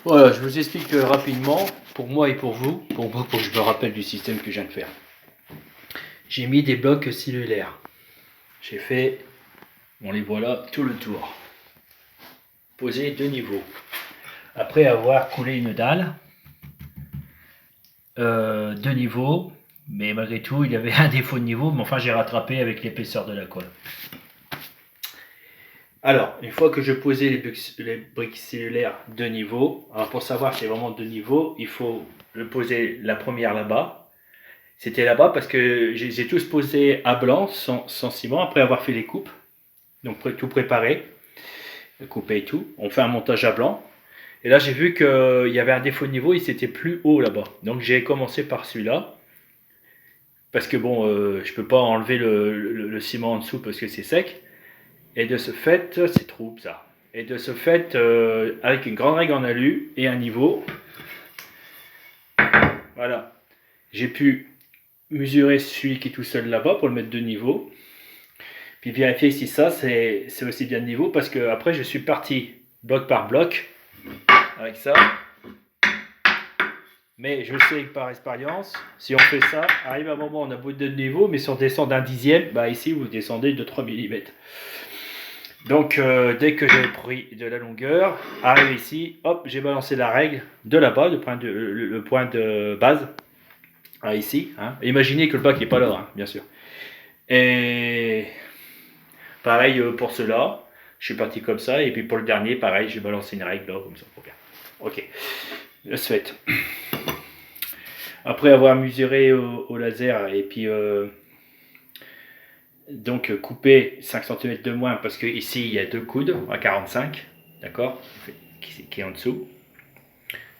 Voilà, je vous explique rapidement, pour moi et pour vous, pour que je me rappelle du système que je viens de faire. J'ai mis des blocs cellulaires. J'ai fait, on les voit là, tout le tour. Posé 2 niveaux. Après avoir coulé une dalle, 2 niveaux, mais malgré tout, il y avait un défaut de niveau, mais enfin j'ai rattrapé avec l'épaisseur de la colle. Alors, une fois que je posais les briques cellulaires de niveau, alors pour savoir si c'est vraiment de niveau, il faut le poser la première là-bas. C'était là-bas parce que j'ai tous posé à blanc, sans ciment, après avoir fait les coupes. Donc tout préparé, coupé et tout. On fait un montage à blanc. Et là, j'ai vu qu'il y avait un défaut de niveau, il s'était plus haut là-bas. Donc j'ai commencé par celui-là. Parce que bon, je peux pas enlever le ciment en dessous parce que c'est sec. Et de ce fait, c'est trop bizarre. Et de ce fait, avec une grande règle en alu et un niveau, voilà, j'ai pu mesurer celui qui est tout seul là-bas pour le mettre de niveau. Puis vérifier si ça, c'est aussi bien de niveau, parce que après je suis parti bloc par bloc avec ça. Mais je sais que par expérience, si on fait ça, arrive un moment, on a beau de niveau, mais si on descend d'un dixième, bah ici vous descendez de 3 mm. Donc dès que j'ai pris de la longueur, arrive ici, hop, j'ai balancé la règle de là-bas, le point de base, ici. Hein. Imaginez que le bac n'est pas là, hein, bien sûr. Et pareil pour cela, je suis parti comme ça, et puis pour le dernier, pareil, j'ai balancé une règle là, comme ça, pour bien. Ok, le fait. Après avoir mesuré au laser, et puis donc couper 5 cm de moins, parce que ici il y a 2 coudes à 45, d'accord, qui est en dessous.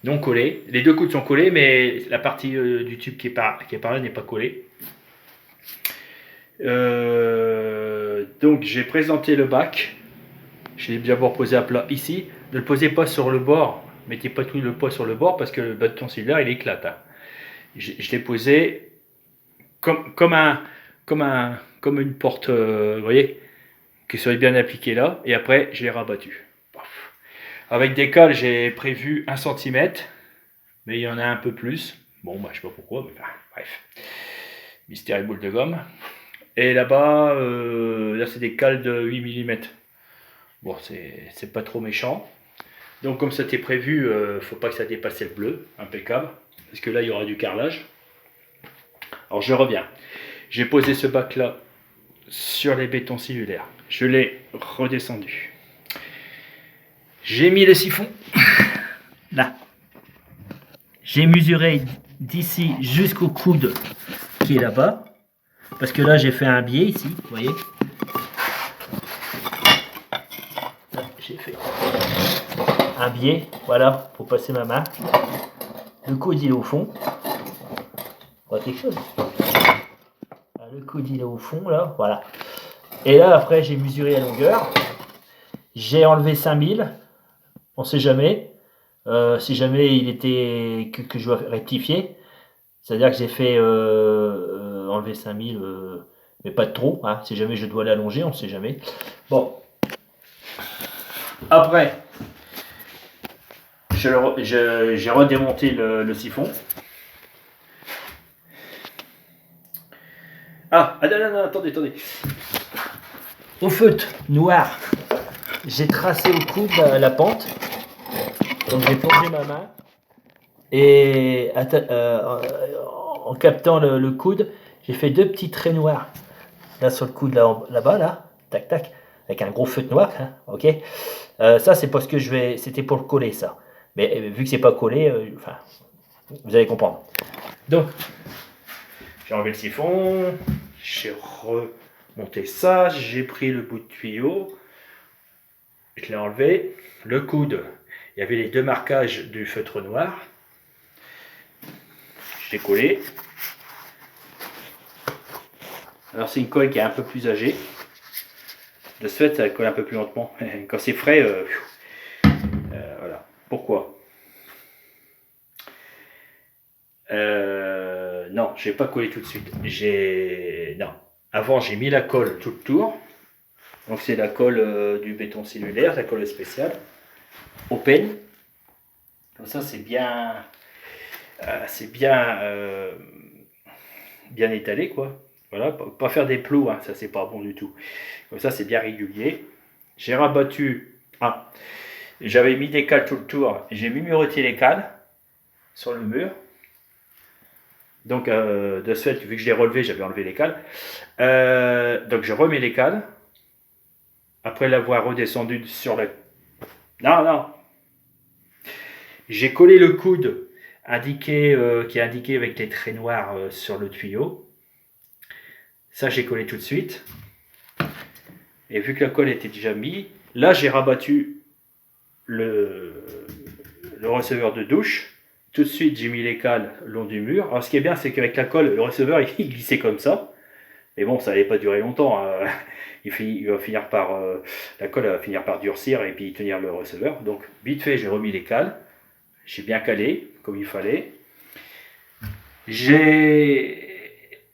Non collé. Les 2 coudes sont collés, mais la partie du tube qui est par là n'est pas collée. Donc j'ai présenté le bac. Je l'ai d'abord posé à plat ici. Ne le posez pas sur le bord. Mettez pas tout le poids sur le bord parce que le bâton cellulaire il éclate. Hein. Je l'ai posé comme une porte, vous voyez, qui serait bien appliquée là. Et après je l'ai rabattu. Avec des cales, j'ai prévu 1 cm. Mais il y en a un peu plus. Bon, bah, je sais pas pourquoi, mais bref. Mystère et boule de gomme. Et là-bas, là, c'est des cales de 8 mm. Bon, c'est pas trop méchant. Donc, comme c'était prévu, faut pas que ça dépasse le bleu. Impeccable. Parce que là, il y aura du carrelage. Alors, je reviens. J'ai posé ce bac-là sur les bétons cellulaires. Je l'ai redescendu. J'ai mis le siphon. Là. J'ai mesuré d'ici jusqu'au coude qui est là-bas. Parce que là, j'ai fait un biais ici, vous voyez. J'ai fait un biais, voilà, pour passer ma main. Le coude, il est au fond. On voit quelque chose. Le coude, il est au fond, là, voilà. Et là, après, j'ai mesuré la longueur. J'ai enlevé 5000. On sait jamais. Si jamais il était que je dois rectifier. C'est-à-dire que j'ai fait enlever 5000, mais pas de trop. Hein, si jamais je dois l'allonger, on ne sait jamais. Bon. Après, j'ai redémonté le siphon. Ah, non, attendez. Au feutre noir, j'ai tracé au coude la pente. Donc j'ai plongé ma main. Et en captant le coude, j'ai fait 2 petits traits noirs. Là sur le coude, là-bas, là. Tac, tac. Avec un gros feutre noir. Hein, ok. Ça, c'est parce que c'était pour le coller, ça. Mais vu que c'est pas collé, enfin, vous allez comprendre. Donc, j'ai enlevé le siphon, j'ai remonté ça, j'ai pris le bout de tuyau, je l'ai enlevé. Le coude, il y avait les 2 marquages du feutre noir. Je l'ai collé. Alors, c'est une colle qui est un peu plus âgée. De ce fait, ça colle un peu plus lentement. Quand c'est frais, voilà. Pourquoi non, je n'ai pas collé tout de suite. Non. Avant, j'ai mis la colle tout le tour. Donc, c'est la colle du béton cellulaire, la colle spéciale. Open. Comme ça, c'est bien, bien étalé, quoi. Voilà, pas faire des plots, hein, ça c'est pas bon du tout. Comme ça, c'est bien régulier. J'ai rabattu. Ah, j'avais mis des cales tout le tour. J'ai numéroté les cales sur le mur. Donc, de ce fait, vu que je l'ai relevé, j'avais enlevé les cales. Donc, je remets les cales. Après l'avoir redescendu sur le... Non, non. J'ai collé le coude indiqué, qui est indiqué avec les traits noirs sur le tuyau. Ça, j'ai collé tout de suite. Et vu que la colle était déjà mise, là, j'ai rabattu le receveur de douche. Tout de suite, j'ai mis les cales le long du mur. Alors, ce qui est bien, c'est qu'avec la colle, le receveur, il glissait comme ça. Mais bon, ça n'allait pas durer longtemps. Hein. Il va finir par, la colle va finir par durcir et puis tenir le receveur. Donc, vite fait, j'ai remis les cales. J'ai bien calé, comme il fallait.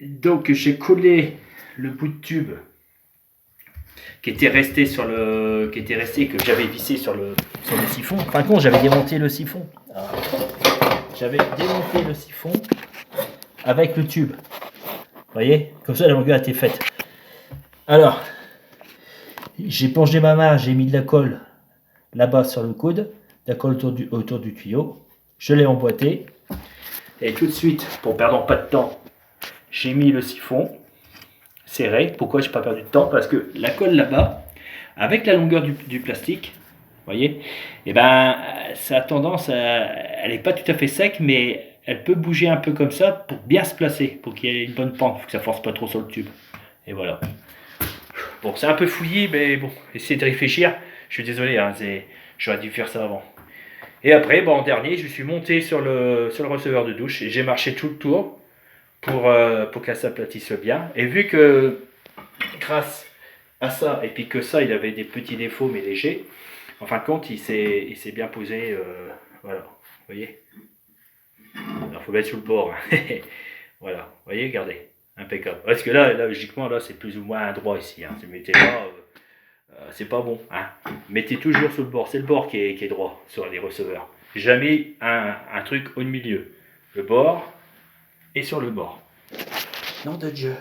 Donc, j'ai collé le bout de tube qui était resté que j'avais vissé sur le siphon. En fin de compte, j'avais démonté le siphon. J'avais démonté le siphon avec le tube. Vous voyez, comme ça la longueur était faite. Alors, j'ai plongé ma main, j'ai mis de la colle là-bas sur le coude, de la colle autour du tuyau. Je l'ai emboîté. Et tout de suite, pour perdre pas de temps, j'ai mis le siphon serré. Pourquoi je n'ai pas perdu de temps? Parce que la colle là-bas, avec la longueur du plastique, vous voyez, et ben, ça a tendance à... Elle n'est pas tout à fait sec, mais elle peut bouger un peu comme ça pour bien se placer, pour qu'il y ait une bonne pente, il faut que ça force pas trop sur le tube. Et voilà. Bon, c'est un peu fouillis, mais bon, essayez de réfléchir. Je suis désolé, hein, j'aurais dû faire ça avant. Et après, bon, en dernier, je suis monté sur le receveur de douche et j'ai marché tout le tour pour qu'elle s'aplatisse bien. Et vu que, grâce à ça, et puis que ça, il avait des petits défauts, mais légers, en fin de compte, il s'est bien posé, voilà, vous voyez. Il faut mettre sous le bord. Voilà, vous voyez, regardez, impeccable. Parce que là logiquement, là, c'est plus ou moins droit ici. Hein. Si vous mettez là, c'est pas bon. Hein. Mettez toujours sous le bord. C'est le bord qui est droit sur les receveurs. Jamais un truc au milieu. Le bord et sur le bord. Nom de Dieu.